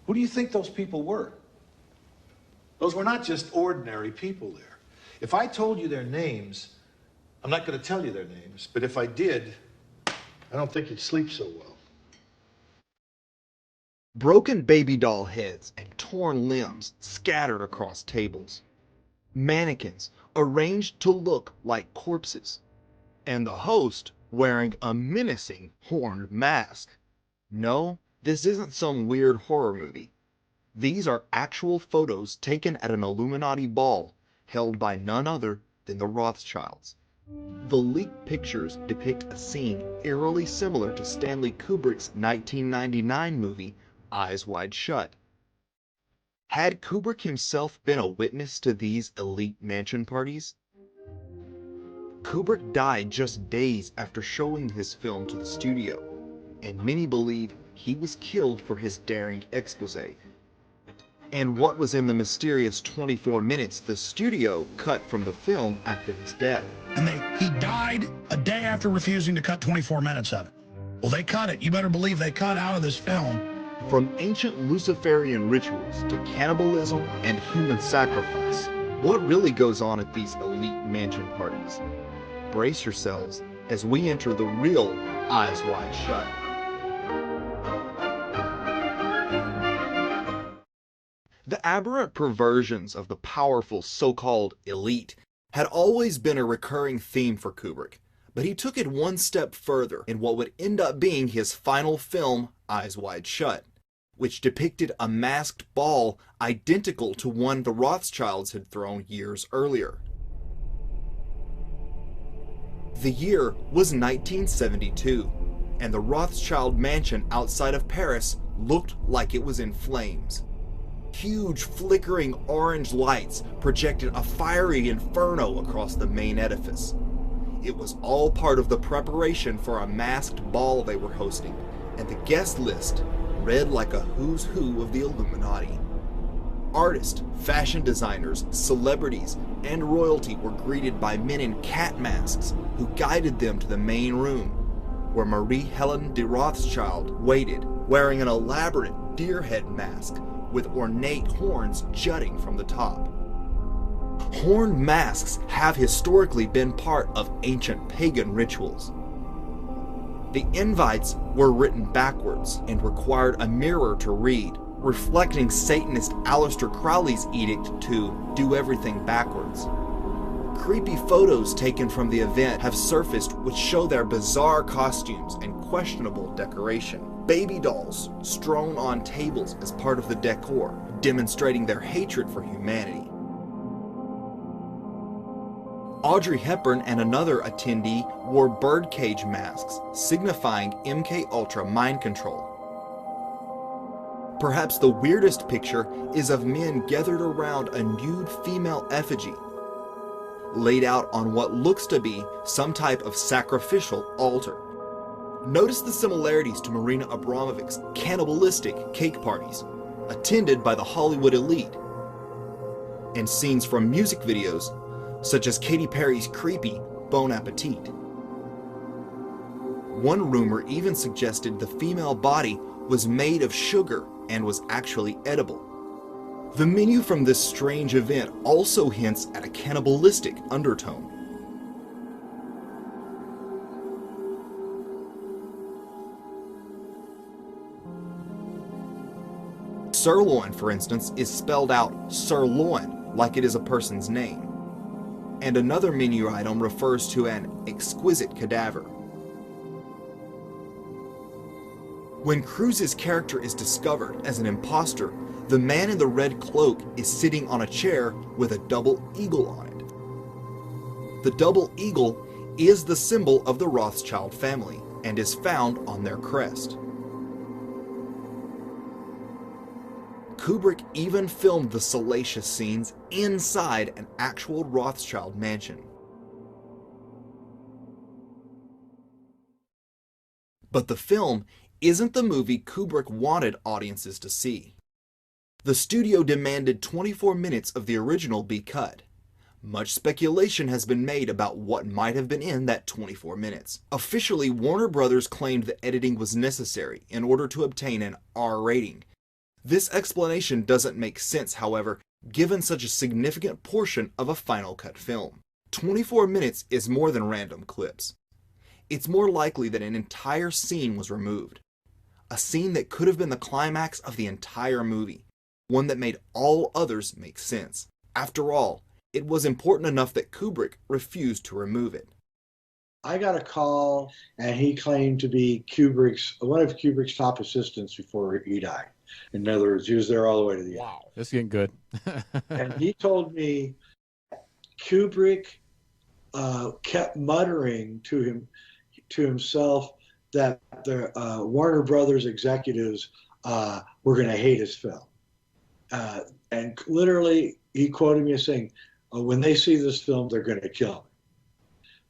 Who do you think those people were? Those were not just ordinary people there. If I told you their names, I'm not going to tell you their names, but if I did, I don't think you'd sleep so well. Broken baby doll heads and torn limbs scattered across tables. Mannequins arranged to look like corpses. And the host wearing a menacing horned mask. No, this isn't some weird horror movie. These are actual photos taken at an Illuminati ball held by none other than the Rothschilds. The leaked pictures depict a scene eerily similar to Stanley Kubrick's 1999 movie Eyes Wide Shut. Had Kubrick himself been a witness to these elite mansion parties? Kubrick died just days after showing his film to the studio, and many believe he was killed for his daring expose. And what was in the mysterious 24 minutes the studio cut from the film after his death? And he died a day after refusing to cut 24 minutes of it. Well, they cut it. You better believe they cut out of this film. From ancient Luciferian rituals to cannibalism and human sacrifice, what really goes on at these elite mansion parties? Brace yourselves as we enter the real Eyes Wide Shut. The aberrant perversions of the powerful so-called elite had always been a recurring theme for Kubrick, but he took it one step further in what would end up being his final film, Eyes Wide Shut, which depicted a masked ball identical to one the Rothschilds had thrown years earlier. The year was 1972, and the Rothschild mansion outside of Paris looked like it was in flames. Huge flickering orange lights projected a fiery inferno across the main edifice. It was all part of the preparation for a masked ball they were hosting, and the guest list read like a who's who of the Illuminati. Artists, fashion designers, celebrities, and royalty were greeted by men in cat masks who guided them to the main room, where Marie Helen de Rothschild waited, wearing an elaborate deer head mask with ornate horns jutting from the top. Horned masks have historically been part of ancient pagan rituals. The invites were written backwards and required a mirror to read, reflecting Satanist Aleister Crowley's edict to do everything backwards. Creepy photos taken from the event have surfaced which show their bizarre costumes and questionable decoration. Baby dolls strewn on tables as part of the decor, demonstrating their hatred for humanity. Audrey Hepburn and another attendee wore birdcage masks, signifying MK Ultra mind control. Perhaps the weirdest picture is of men gathered around a nude female effigy, laid out on what looks to be some type of sacrificial altar. Notice the similarities to Marina Abramovic's cannibalistic cake parties, attended by the Hollywood elite, and scenes from music videos, such as Katy Perry's creepy Bon Appetit. One rumor even suggested the female body was made of sugar and was actually edible. The menu from this strange event also hints at a cannibalistic undertone. Sirloin, for instance, is spelled out sirloin, like it is a person's name. And another menu item refers to an exquisite cadaver. When Cruise's character is discovered as an imposter, the man in the red cloak is sitting on a chair with a double eagle on it. The double eagle is the symbol of the Rothschild family and is found on their crest. Kubrick even filmed the salacious scenes inside an actual Rothschild mansion. But the film isn't the movie Kubrick wanted audiences to see. The studio demanded 24 minutes of the original be cut. Much speculation has been made about what might have been in that 24 minutes. Officially, Warner Brothers claimed the editing was necessary in order to obtain an R rating. This explanation doesn't make sense, however, given such a significant portion of a final cut film. 24 minutes is more than random clips. It's more likely that an entire scene was removed. A scene that could have been the climax of the entire movie. One that made all others make sense. After all, it was important enough that Kubrick refused to remove it. I got a call, and he claimed to be one of Kubrick's top assistants before he died. In other words, he was there all the way to the end. Wow, that's getting good. And he told me Kubrick kept muttering to himself that the Warner Brothers executives were going to hate his film. And literally, he quoted me as saying, when they see this film, they're going to kill me.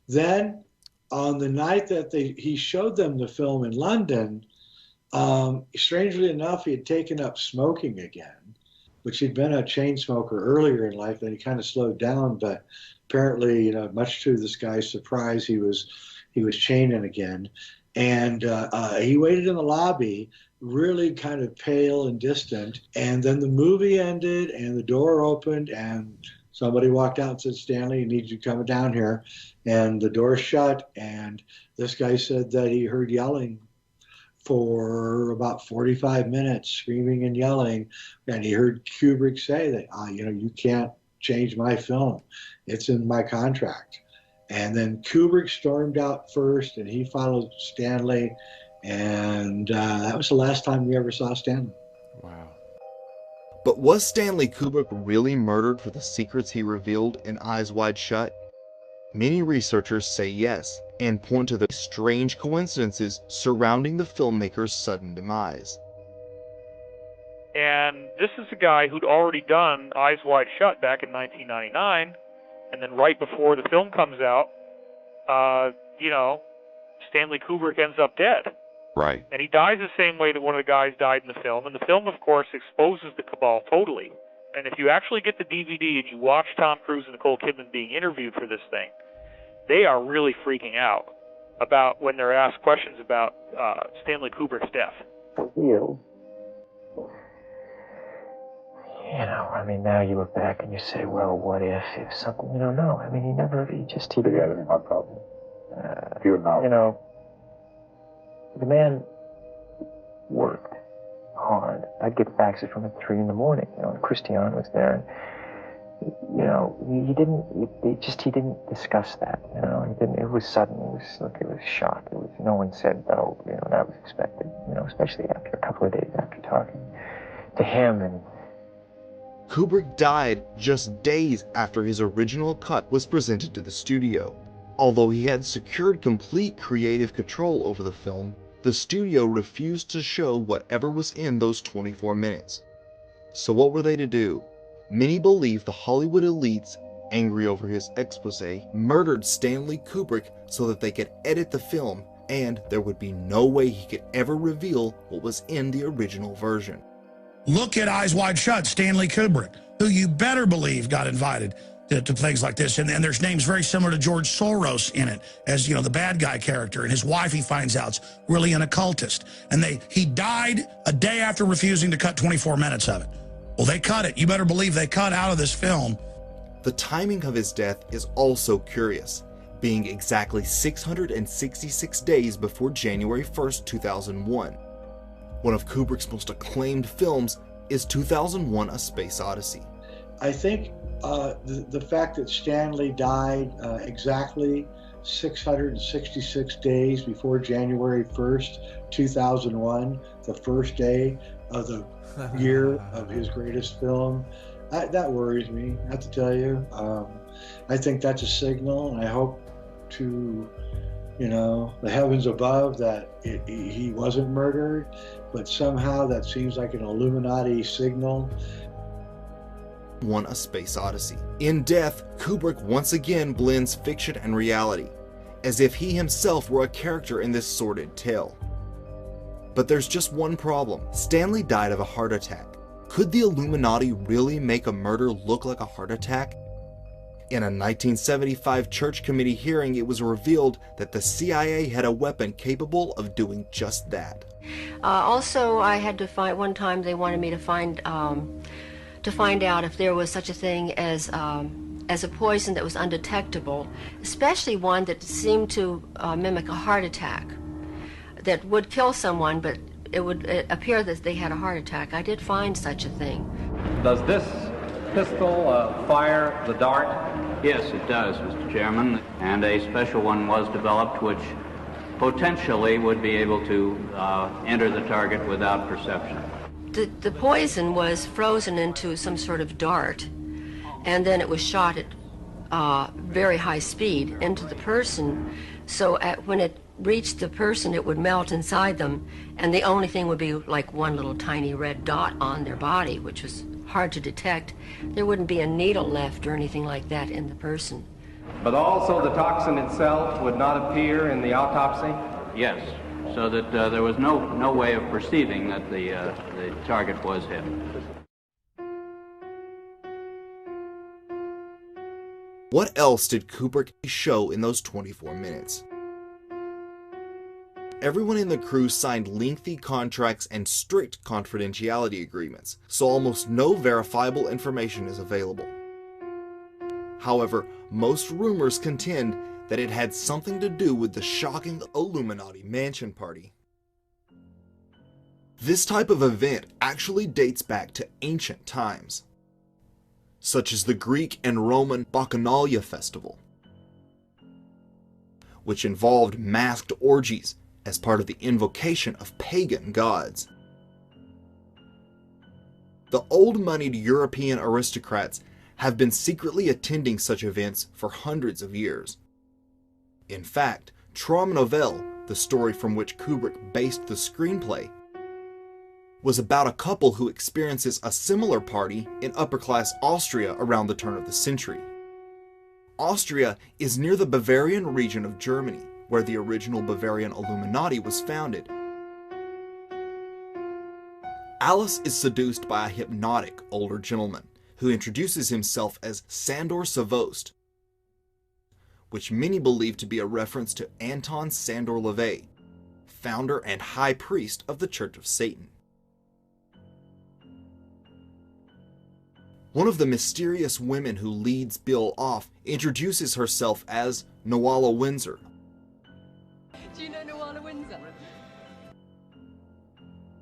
Then, on the night that he showed them the film in London, strangely enough, he had taken up smoking again, which he'd been a chain smoker earlier in life, and he kind of slowed down, but apparently, much to this guy's surprise, he was chaining again. And he waited in the lobby, really kind of pale and distant. And then the movie ended, and the door opened, and somebody walked out and said, "Stanley, I need you to come down here." And the door shut, and this guy said that he heard yelling for about 45 minutes, screaming and yelling. And he heard Kubrick say that, you can't change my film. It's in my contract. And then Kubrick stormed out first, and he followed Stanley. And that was the last time we ever saw Stanley. Wow. But was Stanley Kubrick really murdered for the secrets he revealed in Eyes Wide Shut? Many researchers say yes, and point to the strange coincidences surrounding the filmmaker's sudden demise. And this is a guy who'd already done Eyes Wide Shut back in 1999, and then right before the film comes out, Stanley Kubrick ends up dead. Right. And he dies the same way that one of the guys died in the film. And the film, of course, exposes the cabal totally. And if you actually get the DVD and you watch Tom Cruise and Nicole Kidman being interviewed for this thing, they are really freaking out about when they're asked questions about Stanley Kubrick's death. For you, now you look back and you say, well, what if something, no. I mean, he didn't. No problem. You know. The man worked hard. I'd get faxes from him at 3 a.m, and Christian was there, and, he didn't discuss that, it was sudden, it was shock. No one said, oh, that was expected, especially after a couple of days after talking to him. And Kubrick died just days after his original cut was presented to the studio. Although he had secured complete creative control over the film, the studio refused to show whatever was in those 24 minutes. So what were they to do? Many believe the Hollywood elites, angry over his expose, murdered Stanley Kubrick so that they could edit the film, and there would be no way he could ever reveal what was in the original version. Look at Eyes Wide Shut, Stanley Kubrick, who you better believe got invited to things like this. And there's names very similar to George Soros in it as, the bad guy character. And his wife, he finds out, is really an occultist. And he died a day after refusing to cut 24 minutes of it. Well, they cut it. You better believe they cut out of this film. The timing of his death is also curious, being exactly 666 days before January 1st, 2001. One of Kubrick's most acclaimed films is 2001: A Space Odyssey. I think the fact that Stanley died exactly 666 days before January 1st, 2001, the first day of the year of his greatest film, that worries me, I have to tell you. I think that's a signal, and I hope to, the heavens above that he wasn't murdered, but somehow that seems like an Illuminati signal. A Space Odyssey. In Death, Kubrick once again blends fiction and reality, as if he himself were a character in this sordid tale. But there's just one problem. Stanley died of a heart attack. Could the Illuminati really make a murder look like a heart attack? In a 1975 Church Committee hearing, it was revealed that the CIA had a weapon capable of doing just that. Also, I had to find, one time they wanted me to find out if there was such a thing as a poison that was undetectable, especially one that seemed to mimic a heart attack, that would kill someone, but it would appear that they had a heart attack. I did find such a thing. Does this pistol fire the dart? Yes, it does, Mr. Chairman, and a special one was developed which potentially would be able to enter the target without perception. The poison was frozen into some sort of dart, and then it was shot at very high speed into the person, so when it reached the person, it would melt inside them, and the only thing would be like one little tiny red dot on their body, which was hard to detect. There wouldn't be a needle left or anything like that in the person. But also the toxin itself would not appear in the autopsy? Yes, so that there was no way of perceiving that the target was hit. What else did Kubrick show in those 24 minutes? Everyone in the crew signed lengthy contracts and strict confidentiality agreements, so almost no verifiable information is available. However, most rumors contend that it had something to do with the shocking Illuminati mansion party. This type of event actually dates back to ancient times, such as the Greek and Roman Bacchanalia festival, which involved masked orgies as part of the invocation of pagan gods. The old-moneyed European aristocrats have been secretly attending such events for hundreds of years. In fact, Traum Novelle, the story from which Kubrick based the screenplay, was about a couple who experiences a similar party in upper-class Austria around the turn of the century. Austria is near the Bavarian region of Germany, where the original Bavarian Illuminati was founded. Alice is seduced by a hypnotic older gentleman who introduces himself as Sandor Savost, which many believe to be a reference to Anton Sandor LaVey, founder and high priest of the Church of Satan. One of the mysterious women who leads Bill off introduces herself as Noala Windsor. Do you know Noala Windsor?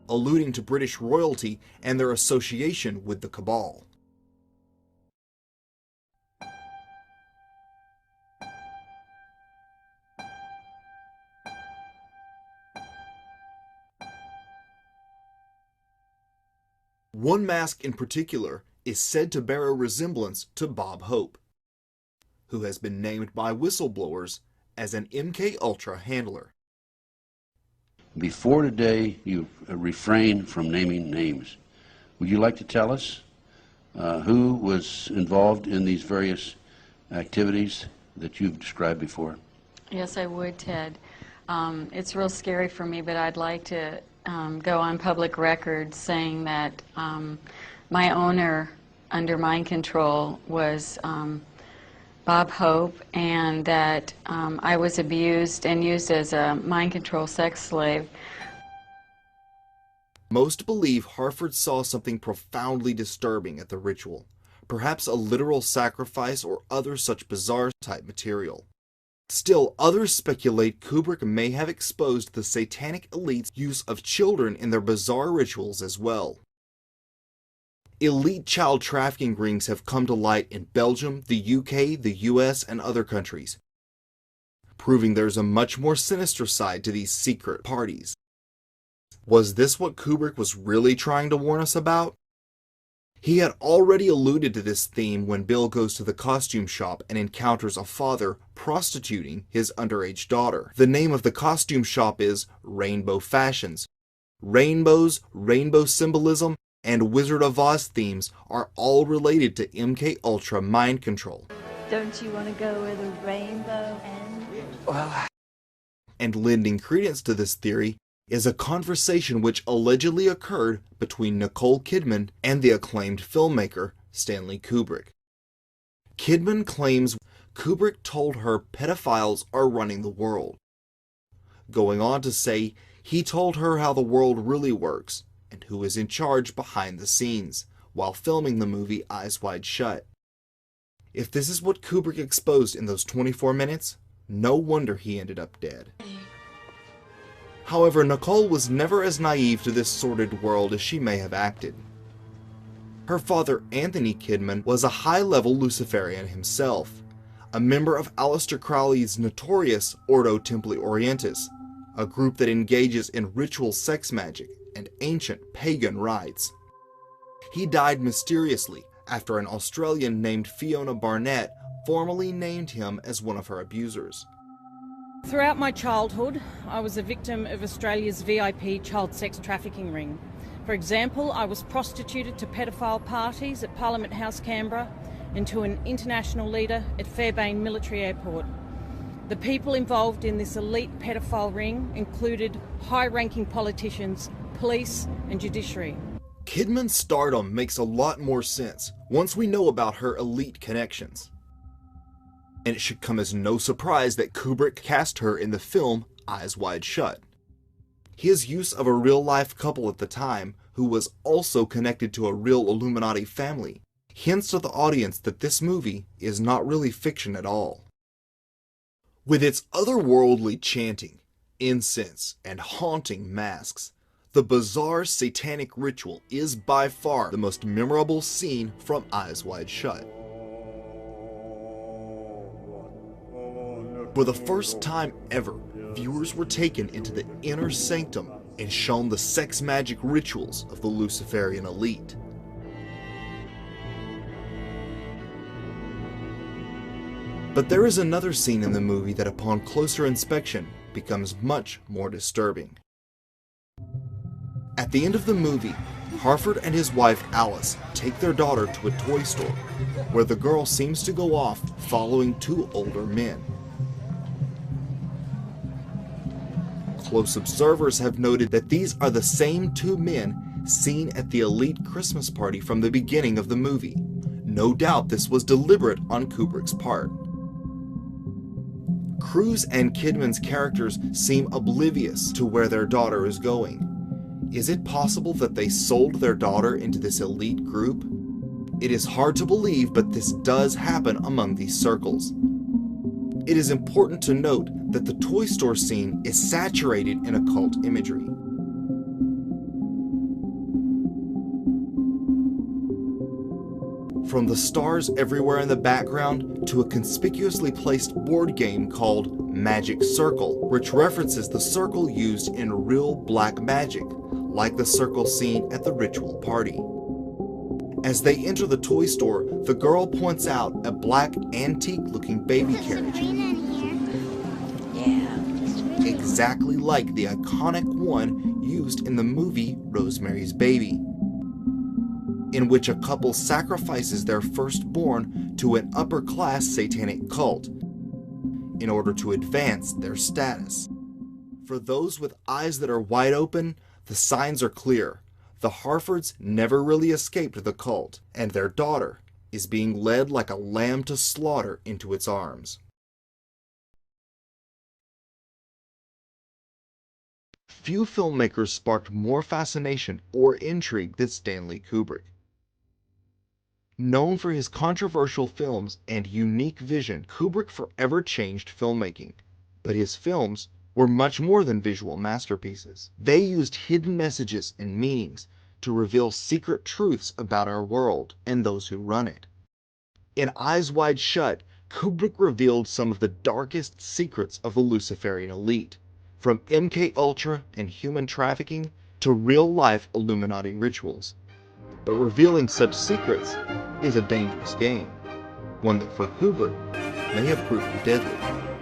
Alluding to British royalty and their association with the Cabal. One mask in particular is said to bear a resemblance to Bob Hope, who has been named by whistleblowers as an MK Ultra handler. Before today, you refrained from naming names. Would you like to tell us who was involved in these various activities that you've described before? Yes, I would, Ted. It's real scary for me, but I'd like to go on public record saying that my owner under mind control was Bob Hope, and that I was abused and used as a mind control sex slave. Most believe Harford saw something profoundly disturbing at the ritual, perhaps a literal sacrifice or other such bizarre type material. Still, others speculate Kubrick may have exposed the satanic elite's use of children in their bizarre rituals as well. Elite child trafficking rings have come to light in Belgium, the UK, the US, and other countries, proving there's a much more sinister side to these secret parties. Was this what Kubrick was really trying to warn us about? He had already alluded to this theme when Bill goes to the costume shop and encounters a father prostituting his underage daughter. The name of the costume shop is Rainbow Fashions. Rainbows, rainbow symbolism, and Wizard of Oz themes are all related to MK Ultra mind control. Don't you want to go where the rainbow ends? Well, and lending credence to this theory is a conversation which allegedly occurred between Nicole Kidman and the acclaimed filmmaker Stanley Kubrick. Kidman claims Kubrick told her pedophiles are running the world, going on to say he told her how the world really works and who is in charge behind the scenes while filming the movie Eyes Wide Shut. If this is what Kubrick exposed in those 24 minutes, no wonder he ended up dead. However, Nicole was never as naive to this sordid world as she may have acted. Her father, Anthony Kidman, was a high-level Luciferian himself, a member of Aleister Crowley's notorious Ordo Templi Orientis, a group that engages in ritual sex magic and ancient pagan rites. He died mysteriously after an Australian named Fiona Barnett formally named him as one of her abusers. Throughout my childhood, I was a victim of Australia's VIP child sex trafficking ring. For example, I was prostituted to pedophile parties at Parliament House, Canberra, and to an international leader at Fairbairn Military Airport. The people involved in this elite pedophile ring included high-ranking politicians, police, and judiciary. Kidman's stardom makes a lot more sense once we know about her elite connections. And it should come as no surprise that Kubrick cast her in the film Eyes Wide Shut. His use of a real-life couple at the time, who was also connected to a real Illuminati family, hints to the audience that this movie is not really fiction at all. With its otherworldly chanting, incense, and haunting masks, the bizarre satanic ritual is by far the most memorable scene from Eyes Wide Shut. For the first time ever, viewers were taken into the inner sanctum and shown the sex magic rituals of the Luciferian elite. But there is another scene in the movie that upon closer inspection becomes much more disturbing. At the end of the movie, Harford and his wife Alice take their daughter to a toy store, where the girl seems to go off following two older men. Close observers have noted that these are the same two men seen at the elite Christmas party from the beginning of the movie. No doubt this was deliberate on Kubrick's part. Cruise and Kidman's characters seem oblivious to where their daughter is going. Is it possible that they sold their daughter into this elite group? It is hard to believe, but this does happen among these circles. It is important to note that the toy store scene is saturated in occult imagery. From the stars everywhere in the background to a conspicuously placed board game called Magic Circle, which references the circle used in real black magic, like the circle seen at the ritual party. As they enter the toy store, the girl points out a black antique-looking baby carriage, exactly like the iconic one used in the movie Rosemary's Baby, in which a couple sacrifices their firstborn to an upper-class satanic cult in order to advance their status. For those with eyes that are wide open, the signs are clear. The Harfords never really escaped the cult, and their daughter is being led like a lamb to slaughter into its arms. Few filmmakers sparked more fascination or intrigue than Stanley Kubrick. Known for his controversial films and unique vision, Kubrick forever changed filmmaking. But his films were much more than visual masterpieces. They used hidden messages and meanings to reveal secret truths about our world and those who run it. In Eyes Wide Shut, Kubrick revealed some of the darkest secrets of the Luciferian elite, from MK-Ultra and human trafficking to real-life Illuminati rituals. But revealing such secrets is a dangerous game, one that for Kubrick may have proved deadly.